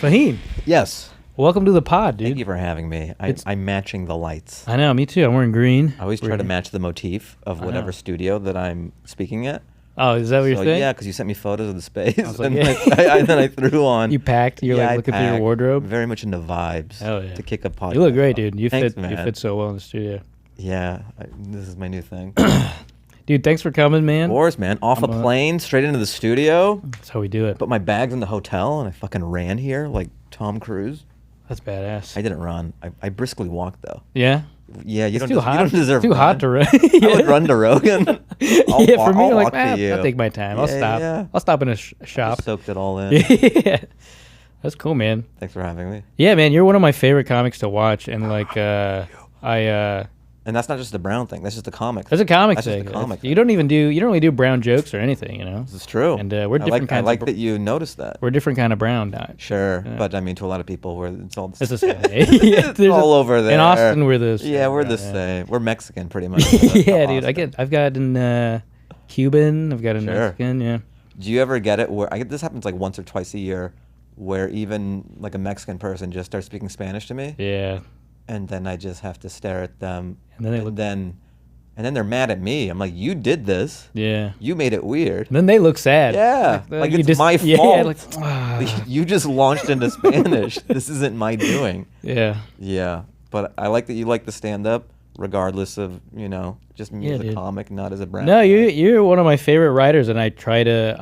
Fahim, Yes. welcome to the pod, dude. Thank you for having me. I'm matching the lights. I know, me too. I'm wearing green. I always try to match the motif of whatever studio that I'm speaking at. Oh, is that what you're saying? Yeah, because you sent me photos of the space, like, and yeah. then I threw on. You packed. You're like looking through your wardrobe. Very much into vibes. Oh yeah. To kick a podcast. You look great, dude. You Thanks, fit. man. You fit so well in the studio. Yeah, this is my new thing. Dude, thanks for coming, man. Of course, man. Off a plane, straight into the studio. That's how we do it. Put my bags in the hotel, and I fucking ran here like Tom Cruise. That's badass. I didn't run. I briskly walked though. Yeah. Yeah, you It's don't. too hot. You don't deserve. Too hot to run. I would run to Rogan. Yeah, for me, I'll like, walk to you. I'll take my time. I'll Yeah, stop. yeah. I'll stop in a shop. Just soaked it all in. Yeah. That's cool, man. Thanks for having me. Yeah, man, you're one of my favorite comics to watch, and like, And that's not just a Brown thing. That's just a comic. That's a comic That's thing. just a comic You don't really do brown jokes or anything, you know. This is true. And we're different I kinds. like of, that you noticed that. We're different kind of brown now. Sure, Yeah. but I mean, to a lot of people, it's all It's the same. Yeah, it's all over there. In Austin, we're the same. Yeah, we're the yeah. same. We're Mexican, pretty much. Yeah, dude. I've gotten Cuban. I've gotten Sure. Mexican. Yeah. Do you ever get it where this happens like once or twice a year, where even like a Mexican person just starts speaking Spanish to me, Yeah. and then I just have to stare at them, And then they look. and then they're mad at me. I'm like, you did this. Yeah. You made it weird. And then they look sad. Yeah, like you it's my Yeah, fault. like, You just launched into Spanish. This isn't my doing. yeah. Yeah, but I like that you like the stand-up, regardless of just me Yeah, as a dude. comic, not as a brand. No, you're one of my favorite writers, and I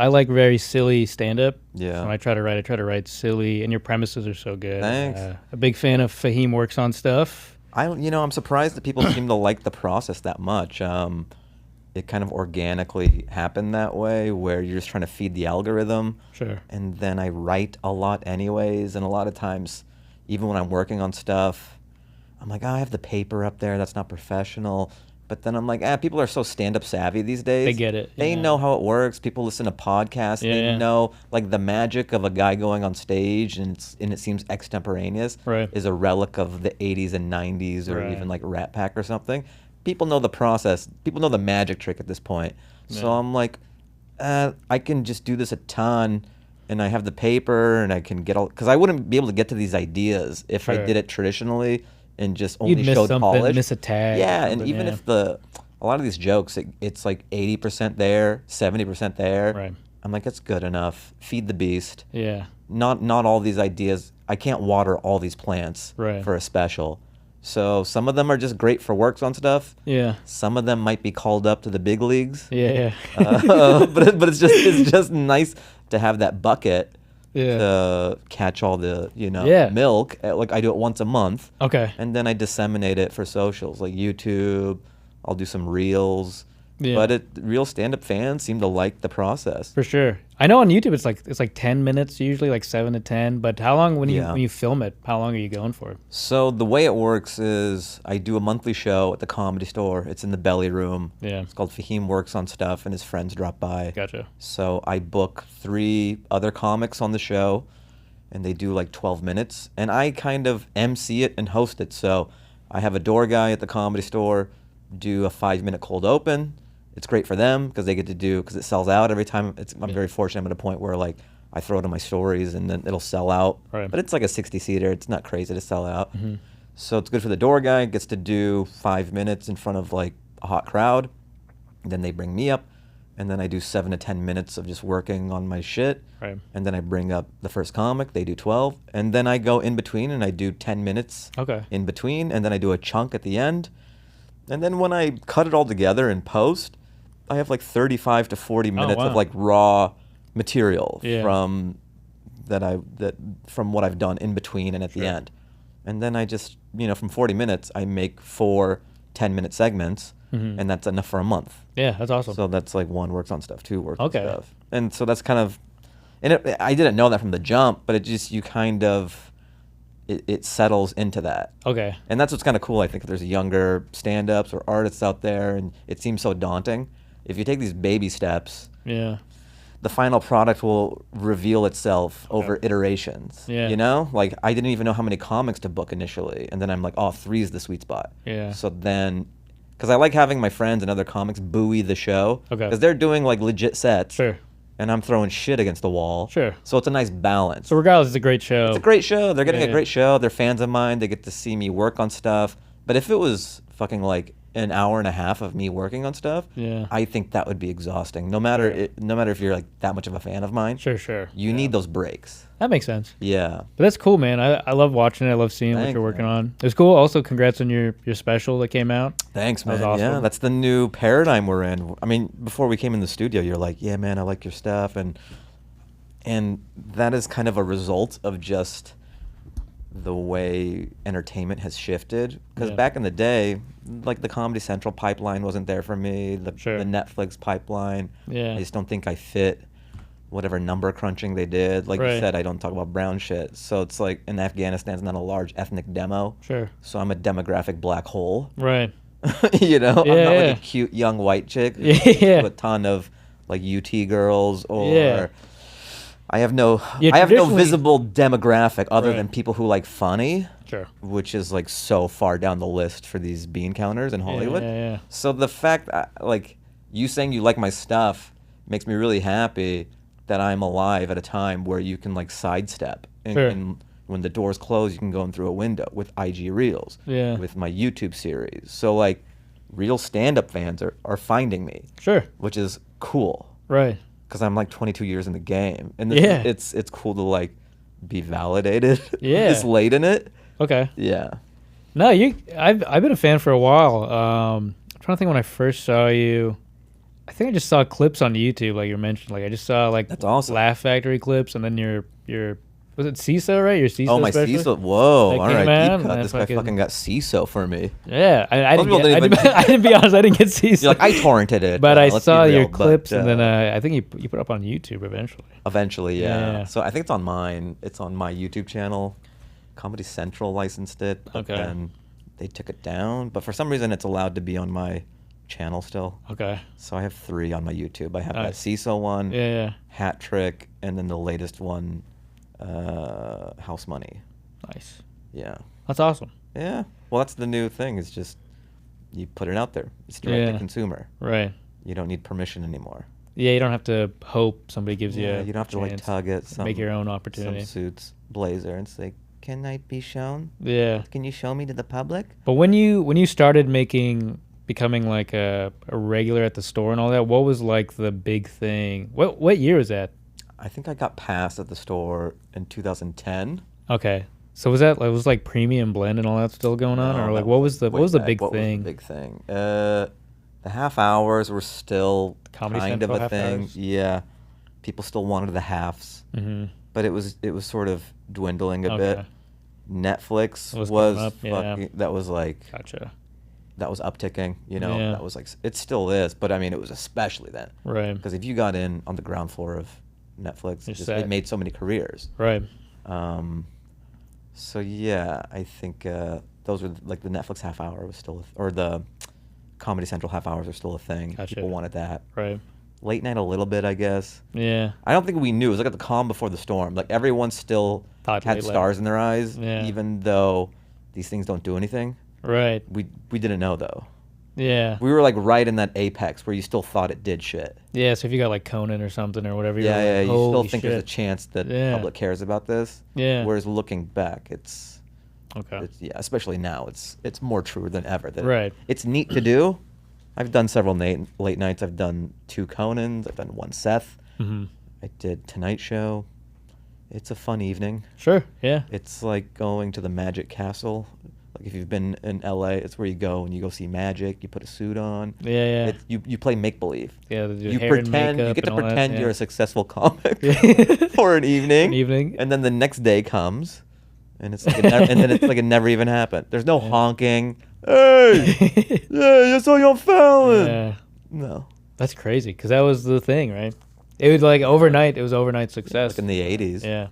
like very silly stand-up. Yeah. When I try to write silly, and your premises are so good. Thanks. A big fan of Fahim Works on Stuff. I'm surprised that people seem to like the process that much. It kind of organically happened that way, where you're just trying to feed the algorithm. Sure. And then I write a lot anyways, and a lot of times, even when I'm working on stuff, I'm like, I have the paper up there, that's not professional. But then I'm like, people are so stand-up savvy these days. They get it. They know how it works. People listen to podcasts. Yeah, They yeah. know like the magic of a guy going on stage and it seems extemporaneous Right. is a relic of the 80s and 90s or Right. even like Rat Pack or something. People know the process. People know the magic trick at this point. So Yeah. I'm like, I can just do this a ton. And I have the paper and I can get all, because I wouldn't be able to get to these ideas if I Sure. did it traditionally and just only You'd miss showed something, polish. miss a tag. Yeah, or and something, even yeah. if a lot of these jokes, it's like 80% there, 70% there. Right. I'm like, it's good enough. Feed the beast. Yeah. Not all these ideas. I can't water all these plants Right. for a special. So some of them are just great for works on stuff. Yeah. Some of them might be called up to the big leagues. Yeah. But it's just nice to have that bucket Yeah. to catch all the Yeah. milk. Like I do it once a month. Okay. And then I disseminate it for socials like YouTube. I'll do some reels. Yeah. But real stand-up fans seem to like the process. For sure. I know on YouTube it's like 10 minutes usually, like 7 to 10. But how long when you film it? How long are you going for? So the way it works is I do a monthly show at the Comedy Store. It's in the Belly Room. Yeah. It's called Fahim Works on Stuff, and his friends drop by. Gotcha. So I book 3 other comics on the show, and they do like 12 minutes. And I kind of MC it and host it. So I have a door guy at the Comedy Store do a 5-minute cold open. It's great for them because they get to do, because it sells out every time. I'm very fortunate. I'm at a point where like I throw it in my stories and then it'll sell out. Right. But it's like a 60-seater. It's not crazy to sell out. Mm-hmm. So it's good for the door guy. Gets to do 5 minutes in front of like a hot crowd. Then they bring me up, and then I do 7 to 10 minutes of just working on my shit. Right. And then I bring up the first comic. They do 12, and then I go in between and I do 10 minutes Okay. in between, and then I do a chunk at the end. And then when I cut it all together in post, I have like 35 to 40 minutes wow. of like raw material Yeah. from what I've done in between and at the end. And then I just, from 40 minutes, I make 4 10-minute segments, and that's enough for a month. Yeah, that's awesome. So that's like 1 works on stuff, 2 works Okay. on stuff. And so that's kind of, and I didn't know that from the jump, but it just, you kind of, it settles into that. Okay. And that's what's kind of cool. I think if there's younger stand-ups or artists out there, and it seems so daunting, if you take these baby steps, Yeah. the final product will reveal itself over iterations. Yeah. Like I didn't even know how many comics to book initially, and then I'm like, 3 is the sweet spot. Yeah. So then, because I like having my friends and other comics buoy the show, Okay. because they're doing like legit sets. Sure. and I'm throwing shit against the wall. Sure. So it's a nice balance. So regardless, it's a great show. It's a great show. They're getting a great show. They're fans of mine. They get to see me work on stuff. But if it was fucking like an hour and a half of me working on stuff, I think that would be exhausting. No matter if you're like that much of a fan of mine. Sure. You need those breaks. That makes sense. Yeah. But that's cool, man. I love watching it. I love seeing what you're working on. It was cool. Also, congrats on your special that came out. Thanks, man. That was awesome. Yeah, that's the new paradigm we're in. I mean, before we came in the studio, you're like, yeah, man, I like your stuff. And that is kind of a result of just the way entertainment has shifted. Because back in the day, like the Comedy Central pipeline wasn't there for me. The Netflix pipeline. I just don't think I fit whatever number crunching they did. Like you said, I don't talk about brown shit. So it's like, in Afghanistan's not a large ethnic demo. Sure. So I'm a demographic black hole. Right. You know, I'm not like a cute young white chick with a ton of like UT girls or I have no visible demographic other than people who like funny. Sure. Which is like so far down the list for these bean counters in Hollywood. Yeah. So the fact like you saying you like my stuff makes me really happy that I'm alive at a time where you can like sidestep and when the doors close you can go in through a window with IG Reels, with my YouTube series. So like real stand-up fans are finding me. Sure. Which is cool. Right. Because I'm like 22 years in the game, and it's cool to like be validated this late in it. Okay. Yeah. No, I've been a fan for a while. I'm trying to think when I first saw you. I think I just saw clips on YouTube, like you mentioned. Like I just saw like that's awesome. Laugh Factory clips, and then your was it CISO, right? Your CISO. Oh, my special? CISO. Whoa! All right, deep cut. This guy fucking fucking got CISO for me. Yeah, I didn't be honest. I didn't get CISO. You're like, I torrented it, but I saw your clips, and then I think you put it up on YouTube eventually. Eventually, yeah. So I think it's on mine. It's on my YouTube channel. Comedy Central licensed it, but then they took it down. But for some reason, it's allowed to be on my channel still. Okay. So I have 3 on my YouTube. I have that CISO one, Hat Trick, and then the latest one, House Money. Nice. Yeah. That's awesome. Yeah. Well, that's the new thing. Is just you put it out there. It's direct to consumer. Right. You don't need permission anymore. Yeah, you don't have to hope somebody gives you. You don't have to like tug it. Make your own opportunity. Some suits, blazer, and say, "Can I be shown? Yeah. Can you show me to the public?" But when you started becoming like a regular at the store and all that, what was like the big thing? What year was that? I think I got passed at the store in 2010. Okay. So was that premium blend and all that still going on, or like what was the big thing? What was the big thing? The half hours were still kind of a thing. Hours? Yeah. People still wanted the halves. Mm-hmm. But it was sort of dwindling a bit. Netflix was fucking, that was like gotcha. That was upticking, you know. Yeah. That was like, it still is, but I mean it was especially then. Right. Because if you got in on the ground floor of Netflix, it made so many careers. Right. So yeah, I think those were like the Netflix half hour was still or the Comedy Central half hours are still a thing. Gotcha. People wanted that. Right. Late night a little bit, I guess. Yeah. I don't think we knew. It was like at the calm before the storm. Like everyone still had stars in their eyes, even though these things don't do anything. Right. We didn't know though. Yeah. We were like right in that apex where you still thought it did shit. Yeah, so if you got like Conan or something or whatever, you still think there's a chance that the public cares about this. Yeah. Whereas looking back, it's especially now, it's more true than ever. That it's neat to do. I've done several late nights. I've done 2 Conans. I've done 1 Seth. Mm-hmm. I did Tonight Show. It's a fun evening. Sure. Yeah. It's like going to the Magic Castle. Like if you've been in LA, it's where you go and you go see magic. You put a suit on. Yeah, yeah. You play make believe. Yeah, you pretend. You get to pretend you're a successful comic for an evening. And then the next day comes, and it's like and then it's like it never even happened. There's no honking. Hey, yeah, you're so young Fallon. Yeah. No. That's crazy because that was the thing, right? It was like overnight. It was overnight success. Like in the '80s. Yeah.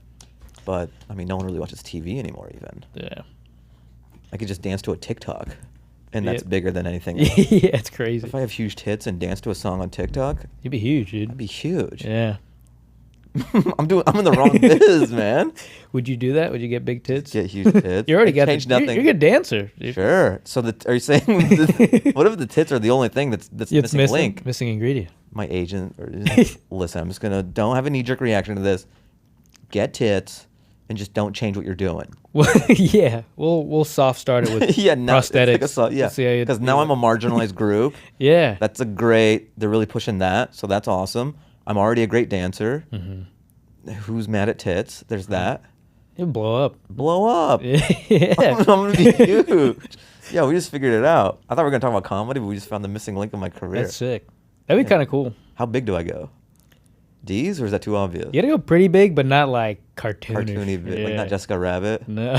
But I mean, no one really watches TV anymore, even. Yeah. I could just dance to a TikTok, and that's bigger than anything else. Yeah, it's crazy. If I have huge tits and dance to a song on TikTok, you'd be huge, dude. I'd be huge. Yeah. I'm in the wrong biz, man. Would you do that? Would you get big tits? Get huge tits. You already got nothing. You're a good dancer. Dude. Sure. So are you saying what if the tits are the only thing that's missing link? Missing ingredient. my agent, or listen, I'm just gonna don't have a knee-jerk reaction to this. Get tits, and just don't change what you're doing. Well, yeah, we'll soft start it with prosthetics. Yeah, because now I'm a marginalized group. Yeah, that's they're really pushing that, so that's awesome. I'm already a great dancer. Mm-hmm. Who's mad at tits? There's that. It'll blow up. Blow up. Yeah. I'm gonna be huge. Yeah, we just figured it out. I thought we were gonna talk about comedy, but we just found the missing link in my career. That's sick. That'd be kind of cool. How big do I go? D's, or is that too obvious? You gotta go pretty big, but not like cartoony big, like not Jessica Rabbit. No,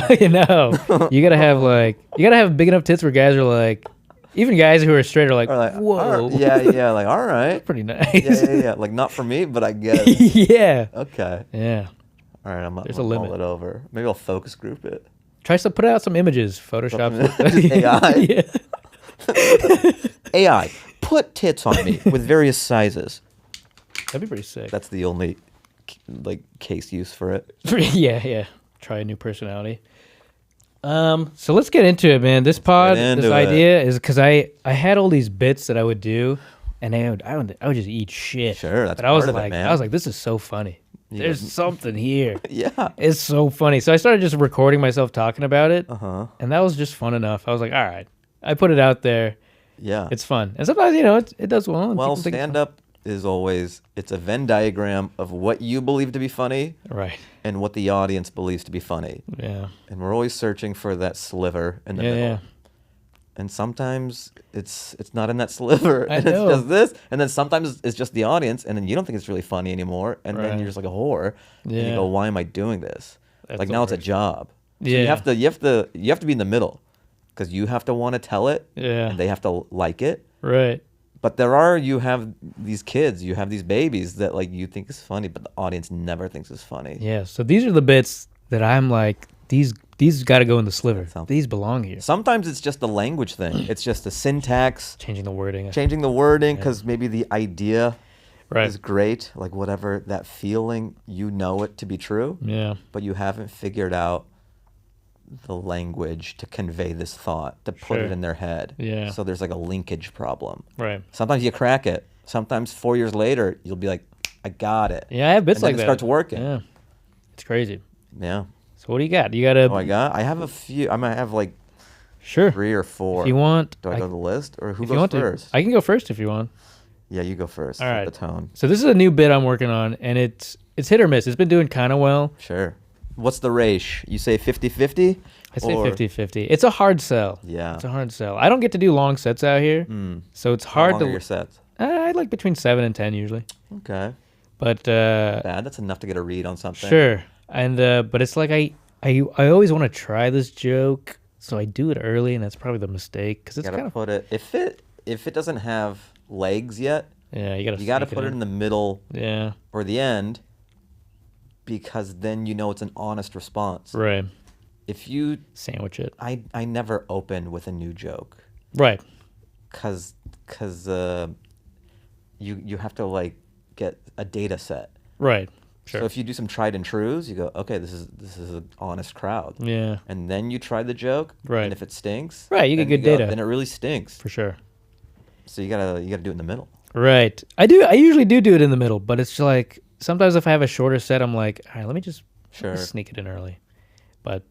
you gotta have big enough tits where guys are like, even guys who are straight are like, whoa. Yeah, like all right. That's pretty nice. Yeah. Like not for me, but I guess. Yeah. Okay. Yeah. All right, I'm There's gonna a limit. roll it over. Maybe I'll focus group it. Try to put out some images, Photoshop. AI. AI, put tits on me with various sizes. That'd be pretty sick. That's the only case use for it. Yeah. Try a new personality. So let's get into it, man. This idea is because I had all these bits that I would do, and I would just eat shit. Sure, that's but I was part of like, it, man. I was like, this is so funny. There's something here. Yeah, it's so funny. So I started just recording myself talking about it, and that was just fun enough. I was like, all right, I put it out there. Yeah, it's fun, and sometimes it does well. Well, stand up is always it's a Venn diagram of what you believe to be funny, right, and what the audience believes to be funny. Yeah, and we're always searching for that sliver in the middle. Yeah. And sometimes it's not in that sliver, and it's just this, and then sometimes it's just the audience, and then you don't think it's really funny anymore, and then you're just like a whore, and you go, "Why am I doing this?" That's like now it's a job. So you have to be in the middle, because you have to want to tell it, and they have to like it, right? But you have these kids, you have these babies that like you think is funny, but the audience never thinks is funny. Yeah. So these are the bits that I'm like, these got to go in the sliver. These belong here. Sometimes it's just a language thing. It's just the syntax. Changing the wording. Because maybe the idea is great. Like whatever that feeling, you know it to be true. Yeah. But you haven't figured out the language to convey this thought, to put it in their head. Yeah. So there's like a linkage problem. Right. Sometimes you crack it. Sometimes 4 years later, you'll be like, I got it. Yeah, I have bits like that. It starts working. Yeah. It's crazy. Yeah. So what do you got? You got a... I have a few. I might have like 3 or 4. If you want... Do I go to the list? Or who goes first? I can go first if you want. Yeah, you go first. All right. The tone. So this is a new bit I'm working on, and it's hit or miss. It's been doing kind of well. Sure. What's the ratio? You say 50-50? I say 50-50. It's a hard sell. Yeah. It's a hard sell. I don't get to do long sets out here, so it's hard to... How long are your sets? I like between 7 and 10 usually. Okay. But... That's enough to get a read on something. Sure. And but it's like I always want to try this joke, so I do it early, and that's probably the mistake because it's kind of put it if it doesn't have legs yet. Yeah, you gotta put it in the middle. Yeah. Or the end, because then you know it's an honest response. Right. If you sandwich it, I never open with a new joke. Right. Because you have to like get a data set. Right. Sure. So if you do some tried and trues, you go, okay, this is an honest crowd. Yeah. And then you try the joke. Right. And if it stinks. Right. You get good data. Then it really stinks. For sure. So you gotta do it in the middle. Right. I usually do it in the middle, but it's like sometimes if I have a shorter set, I'm like, all right, let me just sneak it in early. But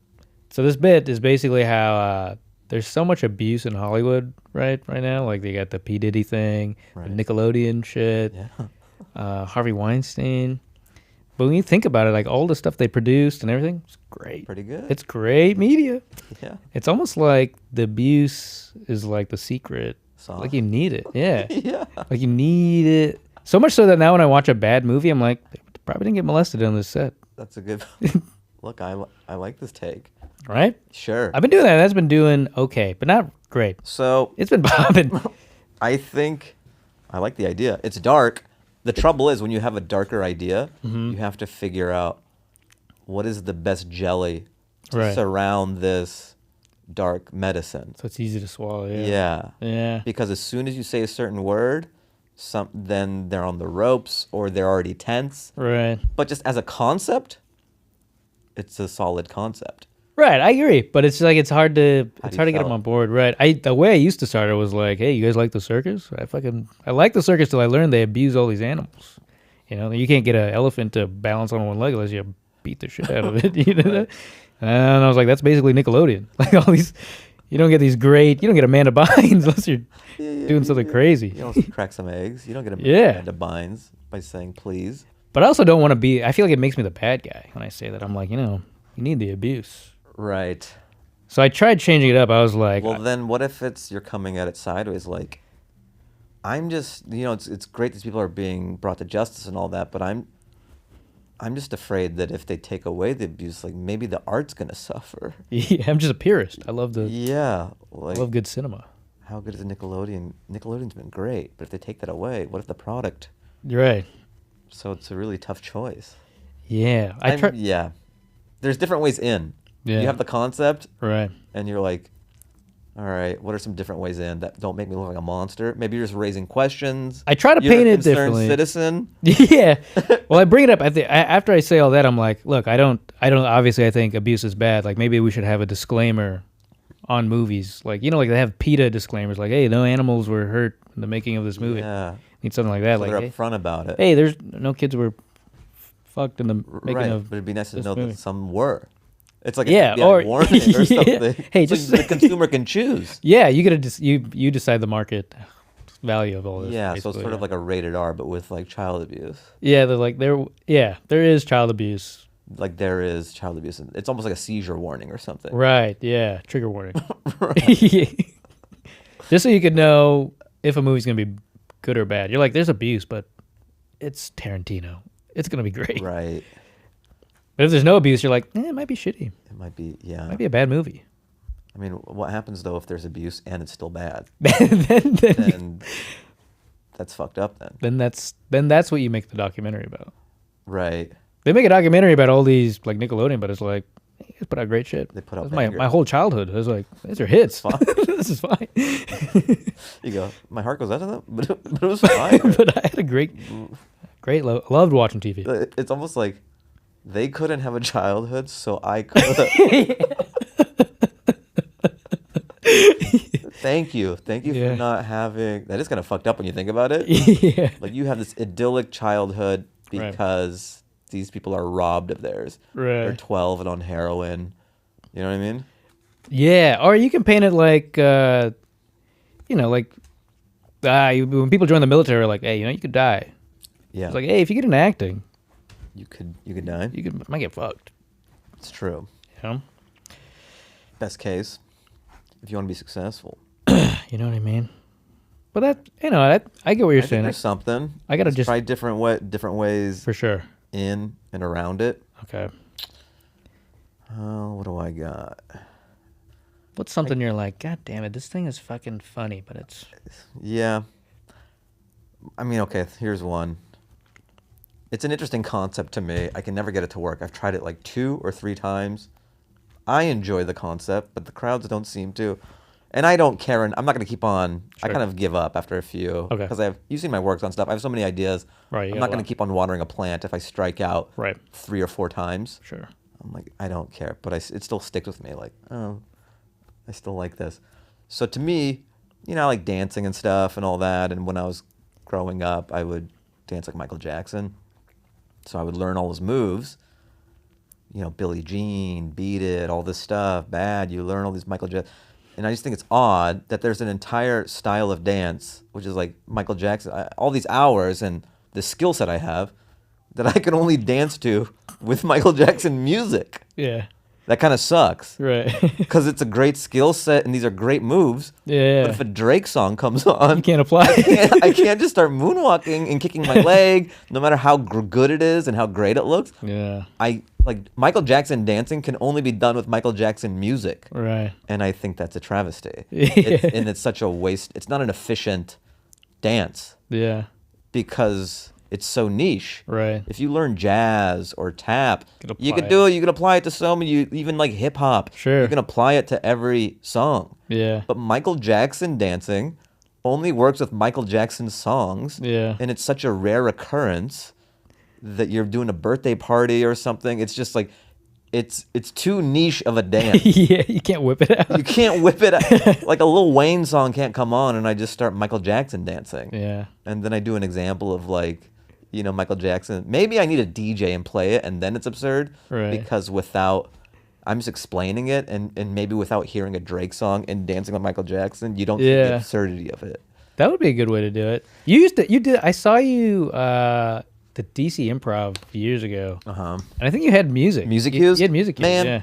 so this bit is basically how there's so much abuse in Hollywood right now. Like they got the P. Diddy thing, the Nickelodeon shit, Harvey Weinstein. But when you think about it, like all the stuff they produced and everything, it's great. Pretty good. It's great media. Yeah. It's almost like the abuse is like the secret. Soft. Like you need it. Yeah. Yeah. Like you need it. So much so that now when I watch a bad movie, I'm like, they probably didn't get molested on this set. That's a good... Look, I like this take. Right? Sure. I've been doing that. That's been doing okay, but not great. So... It's been popping. I think I like the idea. It's dark. The trouble is when you have a darker idea, you have to figure out what is the best jelly to surround this dark medicine. So it's easy to swallow. Yeah. Because as soon as you say a certain word, then they're on the ropes or they're already tense. Right. But just as a concept, it's a solid concept. Right, I agree, but it's like it's hard to How do get you them feel? on board. Right, the way I used to start it was like, hey, you guys like the circus? I like the circus till I learned they abuse all these animals. You know, you can't get an elephant to balance on one leg unless you beat the shit out of it. You know, Right. and I was like, that's basically Nickelodeon. Like all these, you don't get Amanda Bynes unless you're doing something crazy. You don't crack some eggs. You don't get Yeah. Amanda Bynes by saying please. But I also don't want to be. I feel like it makes me the bad guy when I say that. I'm like, you need the abuse. Right. So I tried changing it up. I was like, Well, then what if you're coming at it sideways? Like, I'm just, it's great that people are being brought to justice and all that, but I'm just afraid that if they take away the abuse, like maybe the art's gonna suffer. yeah, I'm just a purist. I love Yeah. I Like, love good cinema. how good is Nickelodeon? Nickelodeon's been great, but if they take that away, what if the product? You're right. So it's a really tough choice. Yeah, Yeah. There's different ways in. Yeah. You have the concept, Right. and you're like, all right, what are some different ways in that don't make me look like a monster? Maybe you're just raising questions. I try to You're paint a it concerned differently. citizen. Yeah. Well, I bring it up. After I say all that, I'm like, look, I don't. Obviously, I think abuse is bad. Like maybe we should have a disclaimer on movies. Like like they have PETA disclaimers. Like, hey, no animals were hurt in the making of this movie. Yeah. Need something like that. So like, they're hey, upfront about it. hey, there's no kids were fucked in the making Right, of. but it'd be nice to this know movie. that some were. It's like Yeah, a FBI or- warning or yeah. something. Hey, It's like just- the consumer can choose. Yeah, you gotta you decide the market value of all this. Yeah, so it's basically, sort of like a rated R, but with like child abuse. yeah, there is child abuse. Like there is child abuse. And it's almost like a seizure warning or something. Right. Yeah. Trigger warning. Just so you could know if a movie's gonna be good or bad. You're like, there's abuse, but it's Tarantino. It's gonna be great. Right. But if there's no abuse, you're like, it might be shitty. It might be, yeah. Might be a bad movie. I mean, what happens though if there's abuse and it's still bad? then Then that's fucked up then. that's what you make the documentary about. Right. They make a documentary about all these like Nickelodeon, but it's like, hey, guys put out great shit. They put out That's my bangers. whole childhood. I was like, these are hits. Fine. This is fine. You go, my heart goes out to them, but it was fine. But I had a great loved watching TV. It's almost like they couldn't have a childhood, so I could. Thank you Yeah. for not having. That is kind of fucked up when you think about it. Yeah. Like you have this idyllic childhood Right. because these people are robbed of theirs. They're Right. 12 and on heroin. You know what I mean? Yeah. Or you can paint it like, when people join the military, like, hey, you could die. Yeah. It's like, hey, if you get into acting, you could die. you might get fucked. It's true. You know? Best case, if you want to be successful. You know what I mean? But I get what you're I think saying. there's something. I gotta Let's just- try different ways For sure. in and around it. Okay. What do I got? What's something you're like, God damn it, this thing is fucking funny, but it's Yeah. I mean, okay, here's one. It's an interesting concept to me. I can never get it to work. I've tried it like 2 or 3 times. I enjoy the concept, but the crowds don't seem to. And I don't care, and I'm not going to keep on. I Sure. kind of give up after a few. Okay. Because you've seen my works on stuff. I have so many ideas. Right, you I'm got not a going lot. to keep on watering a plant if I strike out Right. 3 or 4 times. Sure. I'm like, I don't care, but it still sticks with me. Like, oh, I still like this. So to me, I like dancing and stuff and all that. And when I was growing up, I would dance like Michael Jackson. So I would learn all his moves. Billie Jean, Beat It, all this stuff, Bad. You learn all these Michael Jackson. And I just think it's odd that there's an entire style of dance, which is like Michael Jackson, all these hours and the skill set I have that I can only dance to with Michael Jackson music. Yeah. That kind of sucks. Right. Because it's a great skill set and these are great moves. Yeah. But if a Drake song comes on, You can't apply. I can't just start moonwalking and kicking my leg, no matter how good it is and how great it looks. Yeah. Michael Jackson dancing can only be done with Michael Jackson music. Right. And I think that's a travesty. Yeah. It's such a waste. It's not an efficient dance Yeah. because it's so niche. Right. If you learn jazz or tap, Could you apply could do it. You can apply it to so many, even like hip hop. Sure. You can apply it to every song. Yeah. But Michael Jackson dancing only works with Michael Jackson songs. Yeah. And it's such a rare occurrence that you're doing a birthday party or something. It's just like, it's too niche of a dance. Yeah, you can't whip it out. You can't whip it out. Like a Lil Wayne song can't come on and I just start Michael Jackson dancing. Yeah. And then I do an example of like, Michael Jackson. Maybe I need a DJ and play it and then it's absurd. Right. Because I'm just explaining it and maybe without hearing a Drake song and dancing with Michael Jackson, you don't see the absurdity of it. That would be a good way to do it. I saw you the DC Improv years ago. Uh-huh. And I think you had music. Music cues? You had music cues. Man, yeah.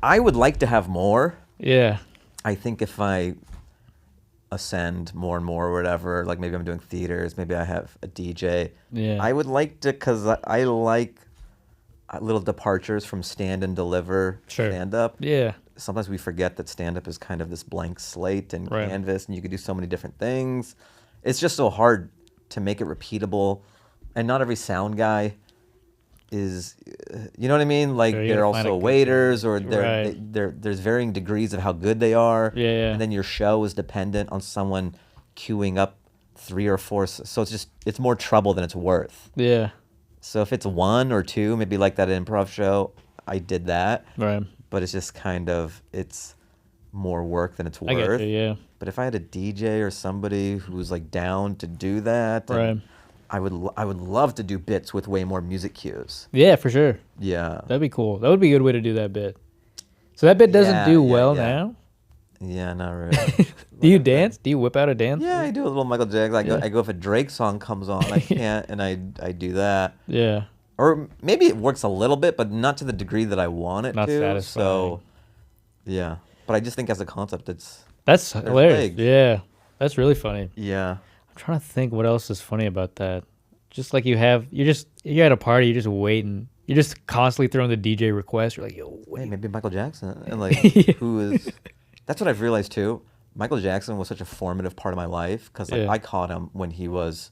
I would like to have more. Yeah. I think if I ascend more and more or whatever, like maybe I'm doing theaters, maybe I have a DJ. Yeah. I would like to, because I like little departures from stand and deliver stand-up. Yeah. Sometimes we forget that stand-up is kind of this blank slate and canvas, and you could do so many different things. It's just so hard to make it repeatable. And not every sound guy is, you know what I mean? Like they're also waiters, or there's varying degrees of how good they are. Yeah. And then your show is dependent on someone queuing up 3 or 4. So it's more trouble than it's worth. Yeah. So if it's 1 or 2, maybe like that improv show, I did that. Right. But it's just kind of, it's more work than it's worth. I get you, yeah. But if I had a DJ or somebody who's like down to do that, I would love to do bits with way more music cues. Yeah, for sure. Yeah. That'd be cool. That would be a good way to do that bit. So that bit doesn't do well now? Yeah, not really. Do you dance? Do you whip out a dance? Yeah, I do a little Michael Jackson. I go if a Drake song comes on, I can't, and I do that. Yeah. Or maybe it works a little bit, but not to the degree that I want it not to. Satisfying. So, yeah. But I just think as a concept, that's hilarious. Legs. Yeah, that's really funny. Yeah. I'm trying to think what else is funny about that. Just like you're at a party, you're just waiting. You're just constantly throwing the DJ request. You're like, yo, wait. Hey, maybe Michael Jackson. And like, that's what I've realized too. Michael Jackson was such a formative part of my life because I caught him when he was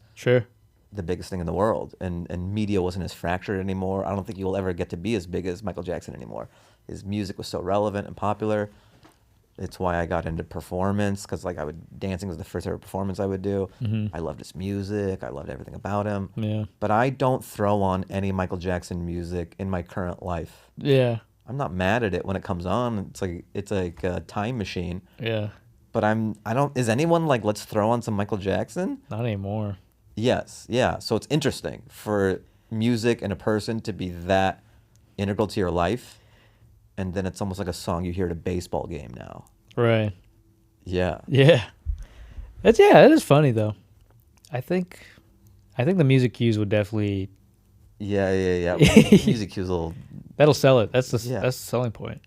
the biggest thing in the world, and media wasn't as fractured anymore. I don't think you'll ever get to be as big as Michael Jackson anymore. His music was so relevant and popular. It's why I got into performance, because like dancing was the first ever performance I would do. Mm-hmm. I loved his music. I loved everything about him. Yeah. But I don't throw on any Michael Jackson music in my current life. Yeah. I'm not mad at it when it comes on. It's like a time machine. Yeah. But is anyone like, let's throw on some Michael Jackson? Not anymore. Yes. Yeah. So it's interesting for music and a person to be that integral to your life. And then it's almost like a song you hear at a baseball game now. Right. Yeah. Yeah. That is funny though. I think the music cues would definitely. Yeah. Music cues that'll sell it. That's the selling point.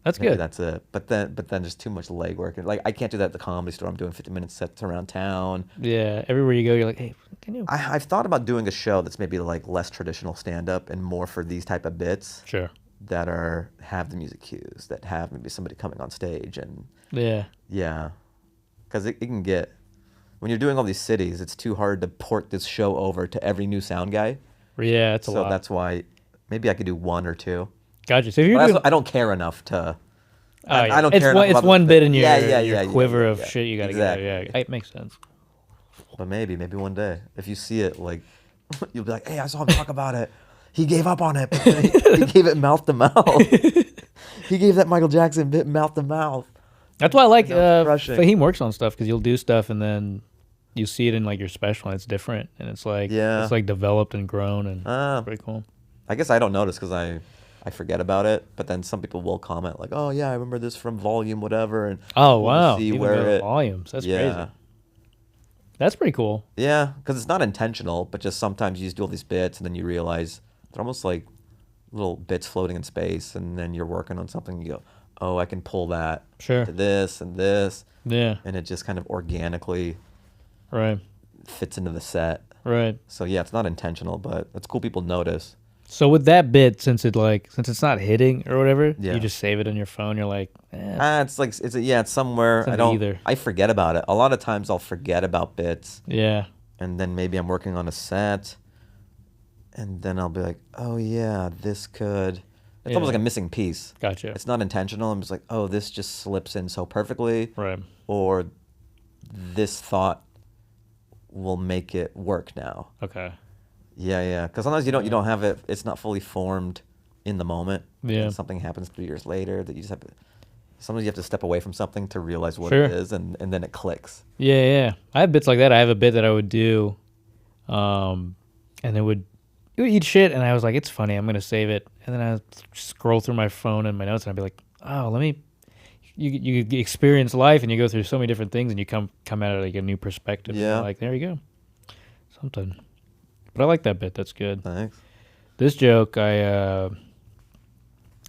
That's maybe good. That's it. But then there's too much legwork. Like I can't do that at the Comedy Store. I'm doing 50-minute sets around town. Yeah. Everywhere you go, you're like, hey, can you? I've thought about doing a show that's maybe like less traditional stand-up and more for these type of bits. Sure. That have the music cues, that have maybe somebody coming on stage and because it can get, when you're doing all these cities, it's too hard to port this show over to every new sound guy. Yeah, it's a lot. So that's why maybe I could do 1 or 2. Gotcha. So if you're I don't care enough to. I don't care. It's one bit in your quiver of shit you got to get. Yeah, it makes sense. But maybe one day, if you see it, like you'll be like, hey, I saw him talk about it. He gave up on it, but then he gave it mouth to mouth. He gave that Michael Jackson bit mouth to mouth. That's why I like Fahim works on stuff, because you'll do stuff and then you see it in like your special and it's different and it's like it's like developed and grown and it's pretty cool. I guess I don't notice because I forget about it, but then some people will comment like, oh yeah, I remember this from volume whatever, and wow, see even where volumes. That's crazy. That's pretty cool. Yeah, because it's not intentional, but just sometimes you just do all these bits and then you realize they're almost like little bits floating in space, and then you're working on something and you go, oh, I can pull that to this and this. Yeah. And it just kind of organically fits into the set. Right. So yeah, it's not intentional, but it's cool people notice. So with that bit, since it's not hitting or whatever, you just save it on your phone. You're like, it's somewhere. I forget about it. A lot of times I'll forget about bits. Yeah. And then maybe I'm working on a set, and then I'll be like, oh yeah, this could. It's almost like a missing piece. Gotcha. It's not intentional. I'm just like, oh, this just slips in so perfectly. Right. Or this thought will make it work now. Okay. Yeah. Because sometimes you don't have it. It's not fully formed in the moment. Yeah. And something happens 3 years later that you just have to. Sometimes you have to step away from something to realize what Sure. it is, and then it clicks. Yeah. I have bits like that. I have a bit that I would do, and it would eat shit, and I was like, it's funny. I'm gonna save it, and then I would scroll through my phone and my notes, and I'd be like, oh, let me. You experience life, and you go through so many different things, and you come at it like a new perspective. Yeah. Like there you go, something. But I like that bit. That's good. Thanks. This joke,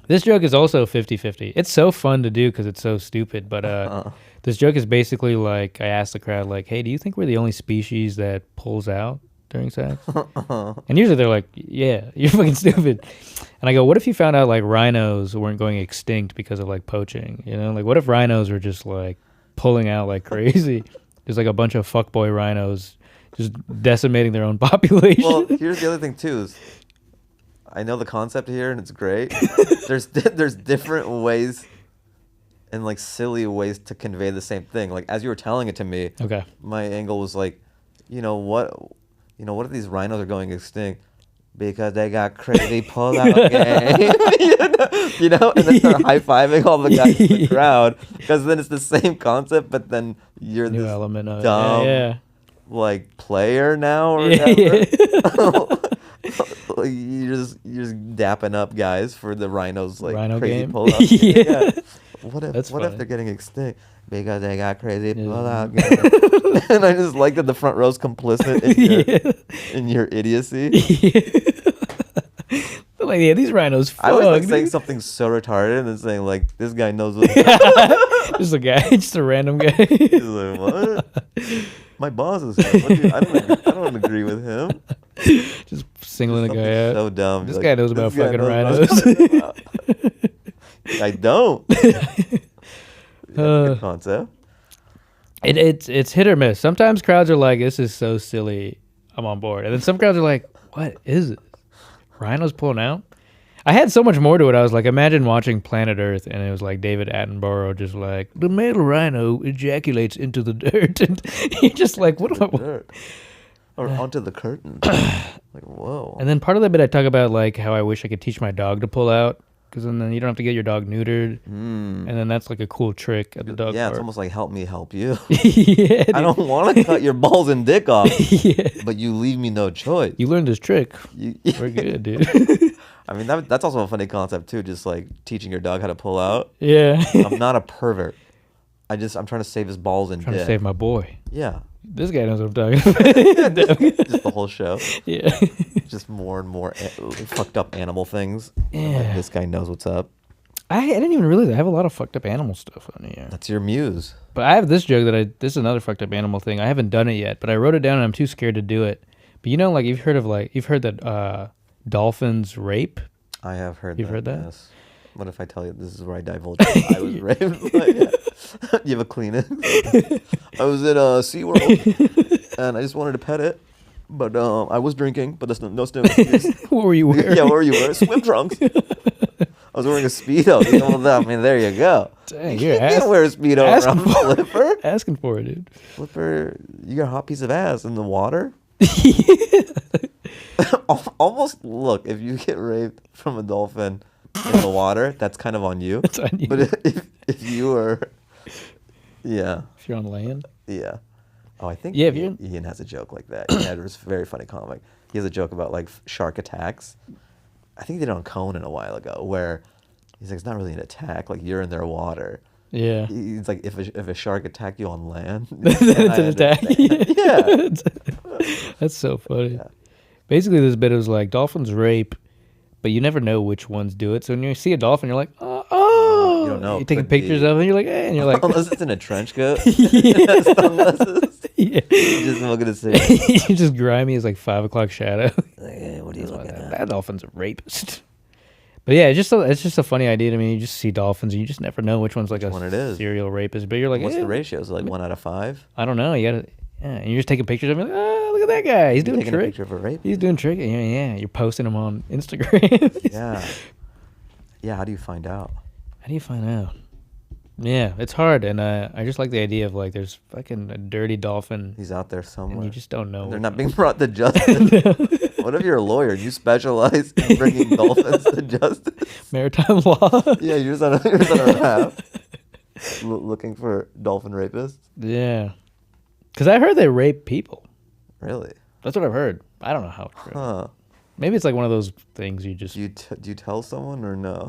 this joke is also 50-50. It's so fun to do because it's so stupid. But this joke is basically like, I asked the crowd, like, hey, do you think we're the only species that pulls out during sex? And usually they're like, yeah, you're fucking stupid. And I go, what if you found out like rhinos weren't going extinct because of like poaching? You know, like what if rhinos were just like pulling out like crazy? There's like a bunch of fuckboy rhinos just decimating their own population. Well, here's the other thing too. Is I know the concept here, and it's great. There's different ways, and like silly ways to convey the same thing. Like as you were telling it to me, Okay. my angle was like, what if these rhinos are going extinct because they got crazy pull-out game? And then start high-fiving all the guys in the crowd, because then it's the same concept, but then you're New this element of dumb yeah. like player now or whatever. Like, you're just dapping up guys for the rhinos like Rhino crazy game? pull-out. Yeah. What if That's if funny. they're getting extinct because they got crazy Yeah. pull-out game? And I just like that the front row's complicit in your idiocy. Like, yeah, these rhinos fuck. I was like dude. saying something so retarded and then saying like, this guy knows what. Just a guy, just a random guy. He's like, what? My boss is here. I don't agree with him. Just singling the Something guy out. so dumb. This Like, guy knows about this guy fucking knows about rhinos. I don't. Good concept. It's hit or miss. Sometimes crowds are like, this is so silly, I'm on board. And then some crowds are like, what is it? Rhinos pulling out? I had so much more to it. I was like, imagine watching Planet Earth, and it was like David Attenborough just like, the male rhino ejaculates into the dirt. And you're just like, what am I... Dirt. Or onto the curtain. Like, whoa. And then part of the bit I talk about like how I wish I could teach my dog to pull out, because then you don't have to get your dog neutered. And then that's like a cool trick at the dog Yeah, park. it's almost like help me help you. Yeah, I don't want to cut your balls and dick off, yeah. but you leave me no choice. You learned this trick. You- We're good, dude. I mean, that's also a funny concept too, just like teaching your dog how to pull out. Yeah. I'm not a pervert. I'm trying to save his balls and Trying dick. to save my boy. Yeah. This guy knows what I'm talking about. Just the whole show. Yeah. Just more and more fucked up animal things. Yeah. Like, this guy knows what's up. I didn't even realize I have a lot of fucked up animal stuff on here. That's your muse. But I have this joke this is another fucked up animal thing. I haven't done it yet, but I wrote it down and I'm too scared to do it. But you know, like you've heard that dolphins rape? I have heard You've heard that? Yes. What if I tell you this is where I divulge I was raped? Like, yeah. You have a Kleenex? I was at SeaWorld, and I just wanted to pet it. But I was drinking, but that's no excuse. What were you wearing? Yeah, what were you wearing? Swim trunks. I was wearing a Speedo. You know, I mean, there you go. Dang, You you're can't wear a Speedo around Flipper. asking for it, dude. Flipper, you got a hot piece of ass in the water. Almost, look, if you get raped from a dolphin in the water, that's kind of on you. That's on you. But if you were, yeah, If you're on land. yeah. Oh, I think Yeah, if you're- Ian has a joke like that. Ian was a very funny comic. He has a joke about like shark attacks. I think he did it on Conan a while ago, where he's like, it's not really an attack. Like, you're in their water. Yeah. He's like, if a shark attacked you on land, That's then I an attack. understand. Yeah. That's so funny. Yeah. Basically, this bit was like dolphins rape, but you never know which ones do it. So when you see a dolphin, you're like, oh. You don't know. You're taking Could be. pictures of it, and you're like, eh. And you're like, Unless it's in a trench coat. yeah. Sunglasses. Yeah. Just looking to see. You're just grimy as like 5 o'clock shadow. Like, hey, what are you looking at? That dolphin's a rapist. But yeah, it's just a funny idea to me. You just see dolphins and you just never know which one's like Which a one it is. serial rapist. But you're like, What's eh, the ratio? Is it like 1 out of 5? I don't know. You gotta, yeah. And you're just taking pictures of him. Like, oh, look at that guy. He's doing Taking a trick. picture of a rape. He's doing trick. Yeah. You're posting him on Instagram. Yeah. Yeah. How do you find out? How do you find out? Yeah, it's hard, and I just like the idea of like there's fucking a dirty dolphin, He's out there somewhere. and you just don't know. They're which not one. being brought to justice. What if you're a lawyer and you specialize in bringing dolphins to justice? Maritime law. Yeah, you're just on a raft looking for dolphin rapists. Yeah. Because I heard they rape people. Really? That's what I've heard. I don't know how true. Huh. Maybe it's like one of those things you just... Do you tell someone or no?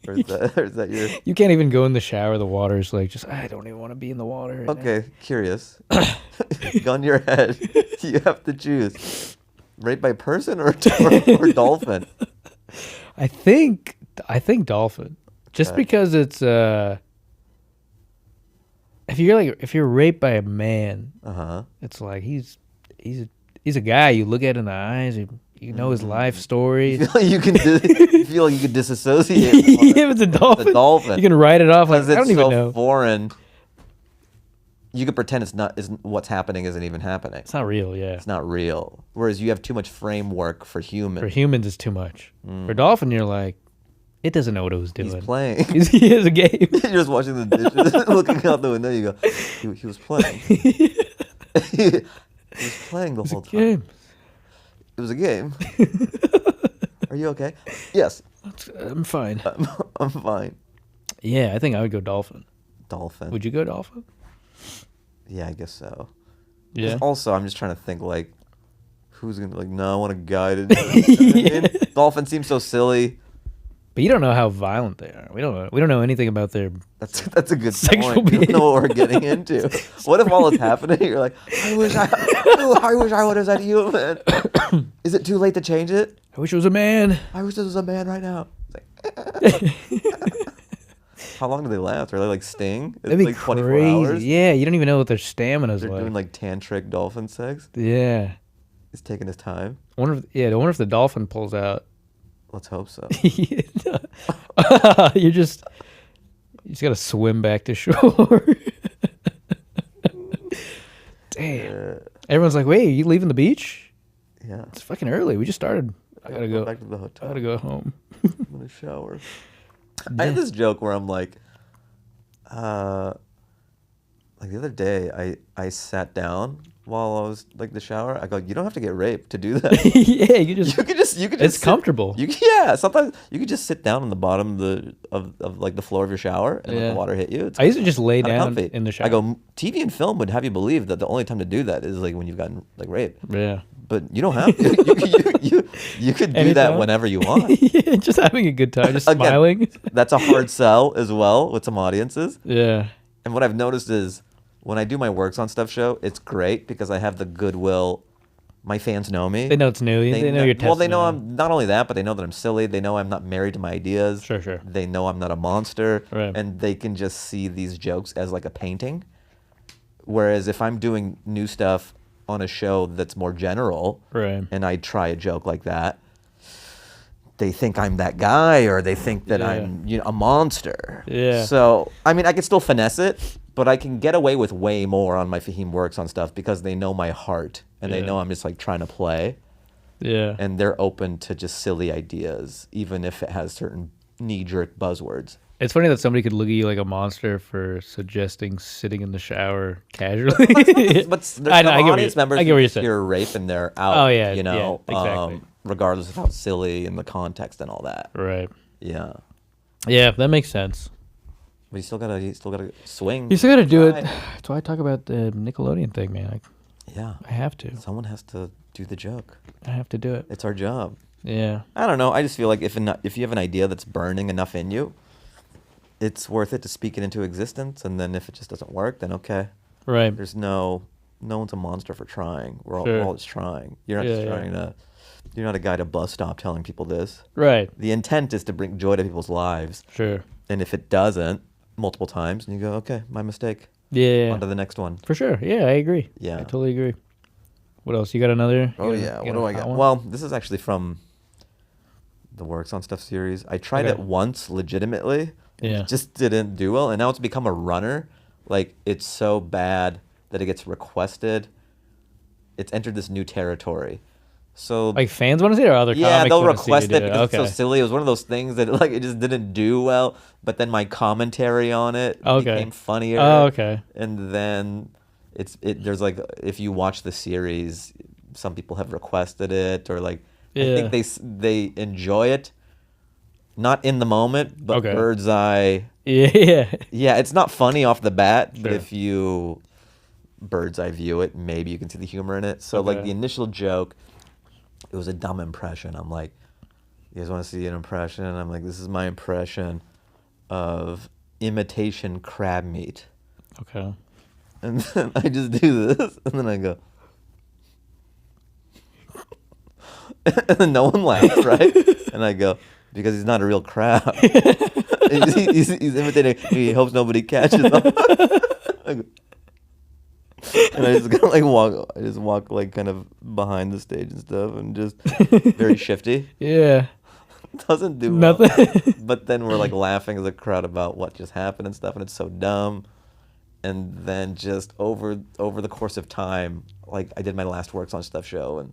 or is that your... You can't even go in the shower. The water's like just, I don't even want to be in the water. Right Okay, curious. Gun to your head. You have to choose. Rape by person or dolphin? I think dolphin. Just Okay. because it's if you're raped by a man, it's like he's a guy you look at in the eyes, you know his life story. You feel like you could disassociate. If it's a dolphin, The dolphin. you can write it off like Because I don't it's even so know. foreign. You could pretend isn't what's happening isn't even happening. It's not real, yeah. It's not real. Whereas you have too much framework for humans. For humans, it's too much. For dolphin, you're like, it doesn't know what it was doing. He's playing. He is a game. You're just watching the dishes, looking out the window. You go, he was playing. He was playing the whole time. Game. It was a game. Are you okay? Yes. I'm fine. I'm fine. Yeah, I think I would go dolphin. Dolphin. Would you go dolphin? Yeah, I guess so. Yeah. Also, I'm just trying to think like, who's gonna no, I want a guy to do it. You know what I mean? Dolphin seems so silly. But you don't know how violent they are. We don't know anything about their... That's a good Sexual point. You don't know what we're behavior. getting into. What if all is happening? You're like, I wish I would have said human. Is it too late to change it? I wish it was a man. I wish this was a man right now. It's like, how long do they last? Are they like Sting? It's That'd be like 24 crazy. hours. Yeah, you don't even know what their stamina's They're like. doing like tantric dolphin sex. Yeah. He's taking his time. I wonder if the dolphin pulls out. Let's hope so. You just gotta swim back to shore. Damn. Everyone's like, wait, are you leaving the beach? Yeah. It's fucking early. We just started. I gotta go back to the hotel. I gotta go home. I'm gonna shower. I had this joke where I'm like the other day I sat down while I was like the shower. I go, you don't have to get raped to do that. Yeah, you could just it's comfortable. Sometimes you could just sit down on the bottom of like the floor of your shower and let the water hit you. It's I used to just lay kinda down comfy. in the shower. I go, TV and film would have you believe that the only time to do that is like when you've gotten like raped. Yeah. But you don't have to. You could do that Anytime. whenever you want. Yeah, just having a good time, just Again, smiling. That's a hard sell as well with some audiences. Yeah. And what I've noticed is when I do my Works on Stuff show, it's great because I have the goodwill. My fans know me. They know it's new. They know your testimony. Well, they know I'm not only that, but they know that I'm silly. They know I'm not married to my ideas. Sure. They know I'm not a monster. Right. And they can just see these jokes as like a painting. Whereas if I'm doing new stuff on a show that's more general, Right. and I try a joke like that, they think I'm that guy, or they think that I'm a monster. Yeah. So I mean, I can still finesse it, but I can get away with way more on my Fahim Works on Stuff because they know my heart and they know I'm just like trying to play. Yeah. And they're open to just silly ideas, even if it has certain knee-jerk buzzwords. It's funny that somebody could look at you like a monster for suggesting sitting in the shower casually. But there's I know, some I get what audience you- members I get what who you're just saying. hear rape and they're out. Oh, yeah, you know, yeah, exactly. Regardless of how silly and the context and all that. Right. Yeah, Yeah, that makes sense. but you still gotta swing. You still got to do it. Try. That's why I talk about the Nickelodeon thing, man. Yeah, I have to. someone has to do the joke. I have to do it. It's our job. Yeah. I don't know. I just feel like if you have an idea that's burning enough in you, it's worth it to speak it into existence. And then if it just doesn't work, then okay. Right. There's no one's a monster for trying. We're Sure. all just trying. You're not Yeah, just yeah. trying to. You're not a guy to bus stop telling people this. Right. The intent is to bring joy to people's lives. Sure. And if it doesn't, multiple times, and you go, okay, my mistake. Yeah. On to the next one. For sure. Yeah, I agree. Yeah. I totally agree. What else? You got another? Oh you yeah. got What a do I hot got? one? Well, this is actually from the Works on Stuff series. I tried Okay. it once legitimately. Yeah. It just didn't do well, and now it's become a runner. Like it's so bad that it gets requested. It's entered this new territory. So Like fans want to see it or other yeah, comics they'll wanna see you request do it because Okay. it's so silly. It was one of those things that like it just didn't do well. But then my commentary on it Okay. became funnier. Oh, okay. And then there's like if you watch the series, some people have requested it, or like Yeah. I think they enjoy it, not in the moment, but Okay. bird's eye. Yeah. Yeah, it's not funny off the bat, but Sure. if you bird's eye view it, maybe you can see the humor in it. So like Okay. the initial joke, it was a dumb impression. I'm like, you guys want to see an impression? And I'm like, this is my impression of imitation crab meat. Okay. And then I just do this, and then I go, and then no one laughs, right? And I go, because he's not a real crab. he's imitating. He hopes nobody catches him. I go, and I just kind of like walk. I just walk like kind of behind the stage and stuff, and just very shifty. Yeah. Doesn't do Nothing. well. But then we're like laughing as a crowd about what just happened and stuff, and it's so dumb. And then just over the course of time, like I did my last Works on Stuff show, and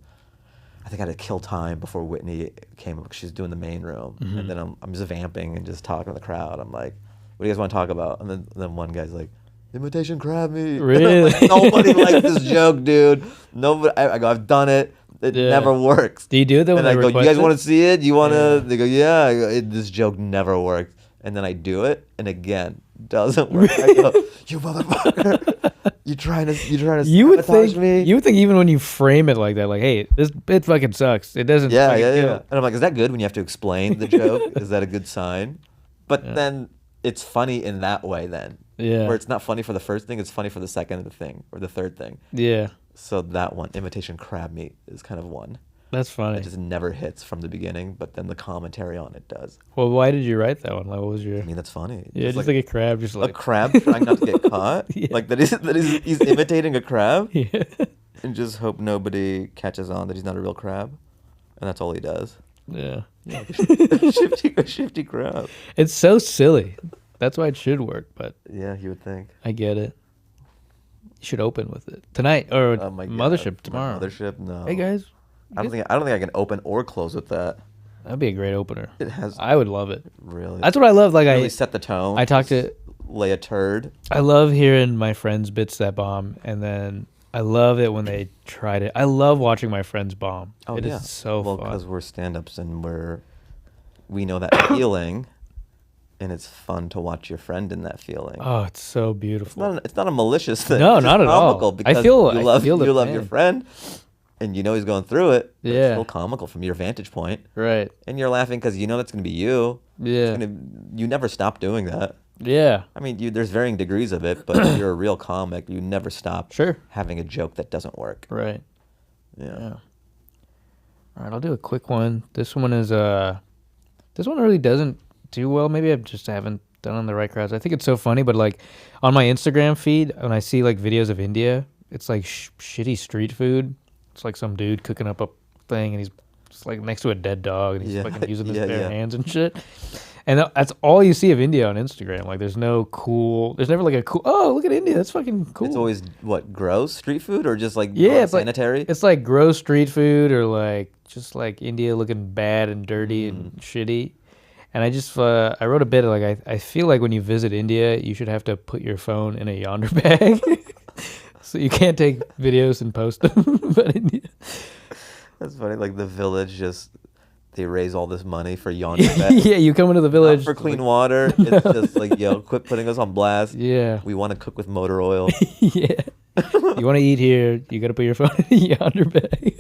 I think I had to kill time before Whitney came up because she's doing the main room. Mm-hmm. And then I'm just vamping and just talking to the crowd. I'm like, what do you guys want to talk about? And then one guy's like, imitation crab meat. Really? Like, nobody liked this joke, dude. Nobody. I go, I've done it. It never works. Do you do it though? And when I they go, you guys request want it? to see it? You want to? They go, yeah. I go, this joke never worked. And then I do it, and again, doesn't work. I go, you motherfucker. You trying to You would sabotage think me? you would think even when you frame it like that, like, hey, this bit fucking sucks. It doesn't. Yeah. fucking kill. And I'm like, is that good when you have to explain the joke? Is that a good sign? But then it's funny in that way then. Yeah. Where it's not funny for the first thing, it's funny for the second thing or the third thing. Yeah. So that one, imitation crab meat, is kind of one. That's funny. It just never hits from the beginning, but then the commentary on it does. Well, why did you write that one? Like, what was your? I mean, that's funny. Yeah, just like a crab, just a like crab trying not to get caught. Yeah. Like he's imitating a crab, Yeah. and just hope nobody catches on that he's not a real crab, and that's all he does. Yeah. a shifty crab. It's so silly. That's why it should work, but Yeah, you would think. I get it. You should open with it tonight or Oh my God. Mothership tomorrow. Mothership, no. Hey guys, I don't think I can open or close with that. that'd be a great opener. It has I would love it. really. That's what I love. Like really set the tone. I talk to. lay a turd. I love hearing my friends' bits that bomb, and then I love it when they try to. I love watching my friends bomb. Oh It yeah, is so well, fun. because we're stand-ups and we know that feeling, and it's fun to watch your friend in that feeling. Oh, it's so beautiful. It's not a malicious thing. No, It's not just at all. comical I because feel- you I love feel the your pain. friend, and you know he's going through it. But Yeah. it's still comical from your vantage point, Right. and you're laughing because you know that's gonna be you. Yeah. You never stop doing that. Yeah. I mean, there's varying degrees of it, but if you're a real comic, you never stop Sure. having a joke that doesn't work. Right. Yeah. Yeah. All right, I'll do a quick one. This one is this one really doesn't do well. Maybe I just haven't done on the right crowds. I think it's so funny, but like on my Instagram feed, when I see like videos of India, it's like shitty street food. It's like some dude cooking up a thing, and he's just like next to a dead dog, and he's Yeah. fucking using his Yeah, bare yeah. hands and shit. And that's all you see of India on Instagram. Like, there's no cool. There's never like a cool. Oh, look at India. That's fucking cool. It's always what, gross street food or just like Yeah, it's like- sanitary? It's like gross street food or like just like India looking bad and dirty and shitty. And I just I wrote a bit like I feel like when you visit India, you should have to put your phone in a yonder bag, so you can't take videos and post them. But India, That's funny. Like the village they raise all this money for yonder bag. yeah, you come into the village Not for clean water. It's just like, yo, quit putting us on blast. Yeah, We want to cook with motor oil. yeah. You want to eat here? You got to put your phone in a yonder bag.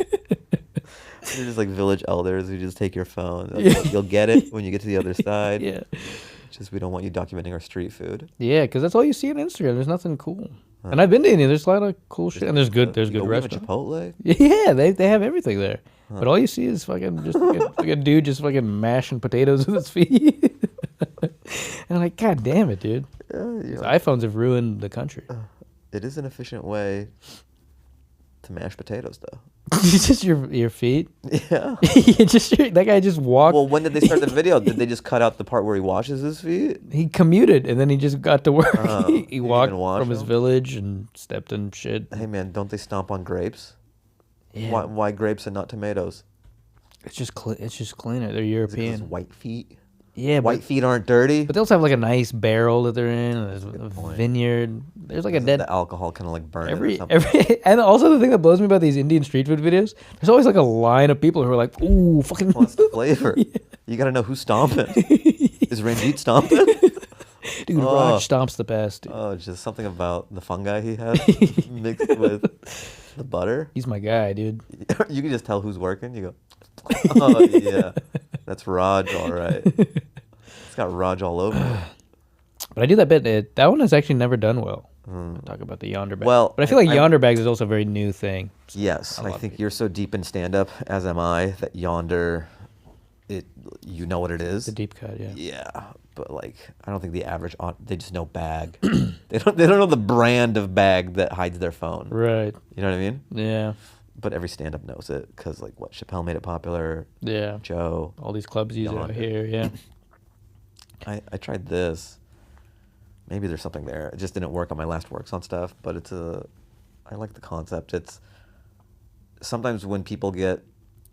They're just like village elders who just take your phone. You'll get it when you get to the other side. Yeah, Just we don't want you documenting our street food. yeah, because that's all you see on Instagram. There's nothing cool. And I've been to India. There's a lot of cool shit, and there's good You go, we have a restaurants. Chipotle. Yeah, they have everything there. But all you see is fucking just like a dude just fucking mashing potatoes with his feet. And I'm like, God damn it, dude. These iPhones have ruined the country. It is an efficient way to mash potatoes, though. Just your feet. Yeah. That guy just walked. Well, when did they start the video? Did they just cut out the part where he washes his feet? He commuted and then he just got to work. Oh, he he walked didn't wash from his them? village and stepped in shit. Hey, man, don't they stomp on grapes? Yeah. Why grapes and not tomatoes? It's just cleaner. They're Is it 'cause European. white feet? Yeah, White feet aren't dirty. But they also have like a nice barrel that they're in. And there's a vineyard. There's like a dead. The alcohol kind of like burn it or something. And also the thing that blows me about these Indian street food videos, there's always like a line of people who are like, ooh, fucking. What's the flavor? Yeah. You got to know who's stomping. Is Ranjit stomping? Dude, Raj stomps the best. Dude. Oh, it's just something about the fungi he has mixed with the butter. He's my guy, dude. You can just tell who's working. You go, oh, yeah. That's Raj, all right. It's got Raj all over it. But I do that bit. That one has actually never done well. Talk about the yonder bag. Well, but I feel like yonder bags is also a very new thing. So yes, I think you're so deep in stand-up, as am I, that yonder, you know what it is. The deep cut, yeah. Yeah, but like I don't think the average they just know bag. they don't know the brand of bag that hides their phone. Right. You know what I mean? Yeah. But every stand-up knows it because like what Chappelle made it popular. Yeah. Joe. All these clubs use it out here. Yeah. I tried this. Maybe there's something there. It just didn't work on my last works on stuff, but I like the concept. It's sometimes when people get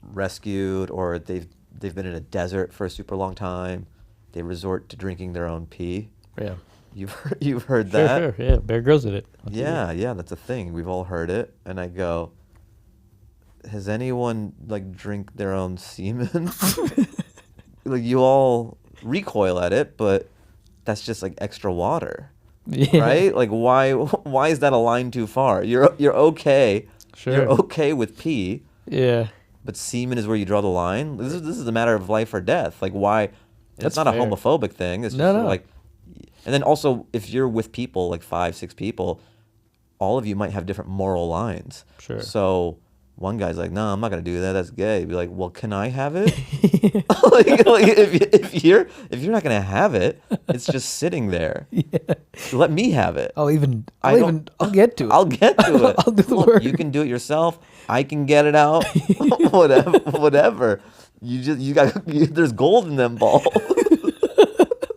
rescued or they've been in a desert for a super long time, they resort to drinking their own pee. Yeah. You've heard that? Sure. Yeah. Bear Grylls did it. Yeah, that's a thing. We've all heard it. And I go, has anyone like drink their own semen? Like you all recoil at it, but that's just like extra water. Yeah. Right? Like why is that a line too far? You're okay. Sure. You're okay with pee. Yeah. But semen is where you draw the line. This is a matter of life or death. Like why? That's not fair. A homophobic thing. It's just no. Like, and then also if you're with people like 5-6 people, all of you might have different moral lines. Sure. So one guy's like, no, I'm not gonna do that. That's gay. Be like, well, can I have it? like if you're not gonna have it, it's just sitting there. Yeah. Let me have it. I'll get to it. I'll get to it. I'll do the work. You can do it yourself. I can get it out. Whatever. There's gold in them balls.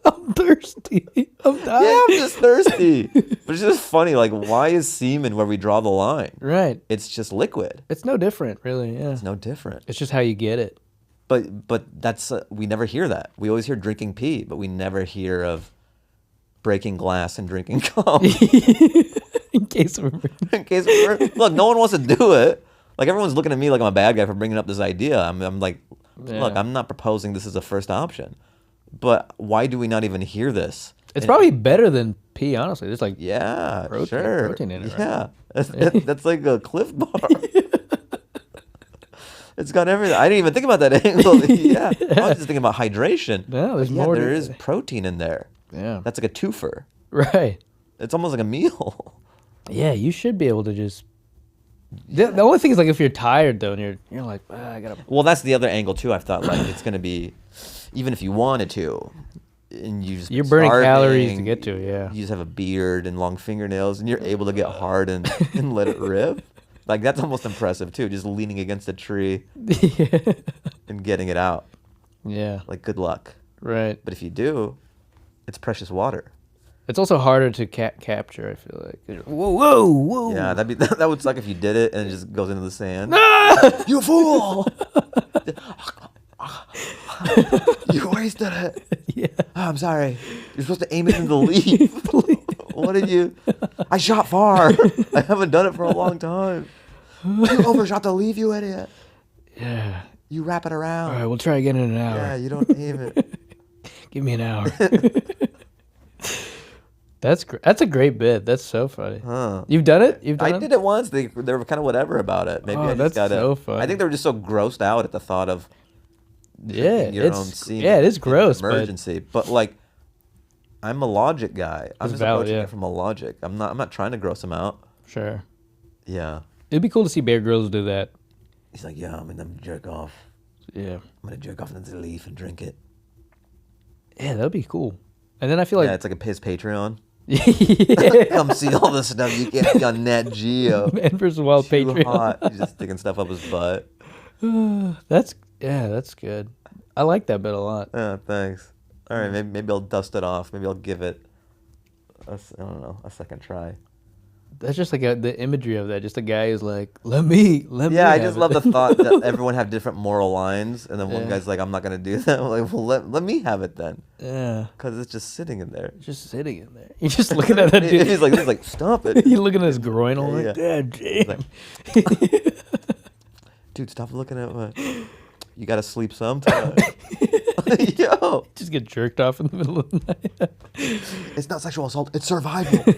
I'm thirsty. I'm dying. Yeah, I'm just thirsty. But it's just funny. Like, why is semen where we draw the line? Right. It's just liquid. It's no different, really. Yeah. It's no different. It's just how you get it. But that's we never hear that. We always hear drinking pee, but we never hear of breaking glass and drinking cum. In case of look, no one wants to do it. Like everyone's looking at me like I'm a bad guy for bringing up this idea. I'm like, look, I'm not proposing this as a first option. But why do we not even hear this? It's probably better than pee, honestly. There's like protein in it. Yeah, right? That's like a Cliff Bar. It's got everything. I didn't even think about that angle. Yeah, I was just thinking about hydration. No, there's more. There is protein in there. Yeah, that's like a twofer. Right. It's almost like a meal. Yeah, you should be able to just. The only thing is like if you're tired though, and you're like, I gotta. Well, that's the other angle too. I've thought like it's gonna be, even if you wanted to, and you're burning calories to get to it. Yeah. You just have a beard and long fingernails, and you're able to get hard and let it rip. Like that's almost impressive too. Just leaning against a tree and getting it out. Yeah. Like good luck. Right. But if you do, it's precious water. It's also harder to capture. I feel like. Whoa. Yeah, that would suck if you did it and it just goes into the sand. No! You fool! You wasted it. Yeah. Oh, I'm sorry. You're supposed to aim it into the leaf. What did you? I shot far. I haven't done it for a long time. You overshot the leaf, you idiot. Yeah. You wrap it around. All right, we'll try again in an hour. Yeah, you don't aim it. Give me an hour. That's a great bit. That's so funny. Huh. You've done it? I did it once. They were kind of whatever about it. Maybe I just got it. So funny. I think they were just so grossed out at the thought of your own semen. Yeah, it is gross. Emergency, but like, I'm a logic guy. I'm just approaching it from a logic. I'm not trying to gross him out. Sure. Yeah. It'd be cool to see Bear Grylls do that. He's like, yeah, I'm gonna jerk off. Yeah. I'm gonna jerk off into the leaf and drink it. Yeah, that'd be cool. And then I feel like it's like his Patreon. Yeah. Come see all this stuff you can't see on Nat Geo. Man vs. Wild Patreon. Hot. He's just sticking stuff up his butt. That's good. I like that bit a lot. Yeah, thanks. All right, maybe I'll dust it off. Maybe I'll give it a second try. That's just like the imagery of that. Just a guy who's like, let me. Yeah, I have just it." love the thought that everyone have different moral lines, and then one Yeah. guy's like, I'm not gonna do that. I'm like, well, let me have it then, Yeah, because it's just sitting in there. just sitting in there. You're just looking at that dude. He's like, stop it. You're looking at his groin all like, Yeah. God damn. Dude, stop looking at my. You gotta sleep sometime. Yo, Just get jerked off in the middle of the night. it's not sexual assault. It's survival.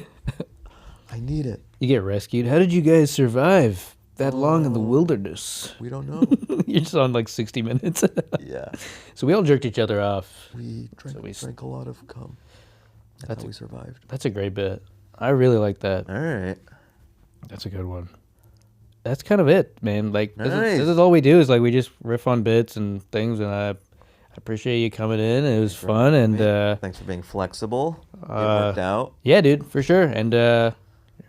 I need it. You get rescued. How did you guys survive that long in the wilderness? We don't know. You're just on like 60 Minutes. Yeah. So we all jerked each other off. We drank, So we- drank a lot of cum. That's how we survived. That's a great bit. I really like that. All right. That's a good one. That's kind of it, man. Like this Nice. is all we do is like we just riff on bits and things, and I appreciate you coming in. It was fun, and Thanks for being flexible. It worked out. yeah, dude, for sure. And you're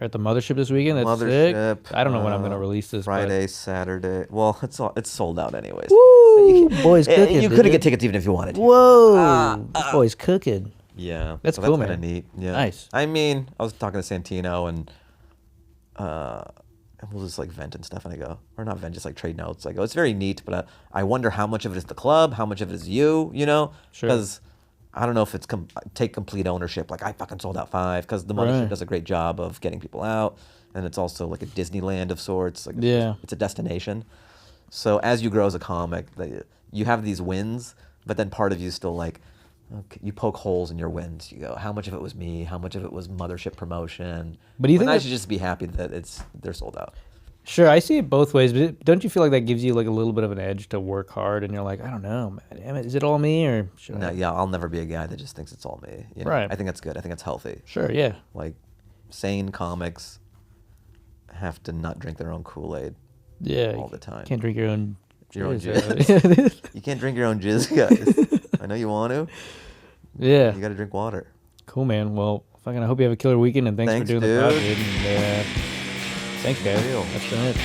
at the mothership this weekend. That's Mothership. sick. I don't know when I'm gonna release this. Friday, Saturday. Well, it's sold out anyways. Woo! Boys Yeah, cooking. you couldn't dude. get tickets even if you wanted to. Whoa! This boy's cooking. Yeah. That's so cool, that's man. kinda neat. Yeah. Nice. I mean, I was talking to Santino and we'll just like vent and stuff, and I go, or not vent, just like trade notes. I go, it's very neat, but I wonder how much of it is the club, how much of it is you, Sure. Because I don't know if it's take complete ownership. Like I fucking sold out 5, because the mothership Right. does a great job of getting people out, and it's also like a Disneyland of sorts. Like Yeah. it's a destination. So as you grow as a comic, you have these wins, but then part of you is still like, okay, you poke holes in your wins. You go, how much of it was me? How much of it was mothership promotion? But do you When think I that- should just be happy that they're sold out. Sure, I see it both ways, but don't you feel like that gives you like a little bit of an edge to work hard, and you're like, I don't know, man, damn it, is it all me or should No, I? yeah, I'll never be a guy that just thinks it's all me. Right. I think that's good. I think that's healthy. Sure, yeah, Like, sane comics have to not drink their own Kool-Aid yeah. all the time. Can't drink your own. Your own jizz. You can't drink your own jizz, guys. I know you want to. Yeah, You got to drink water. cool, man. Well, fucking, I hope you have a killer weekend, and thanks for Thanks, doing the pod, dude. dude. And, thanks, guys. Real. That's been it.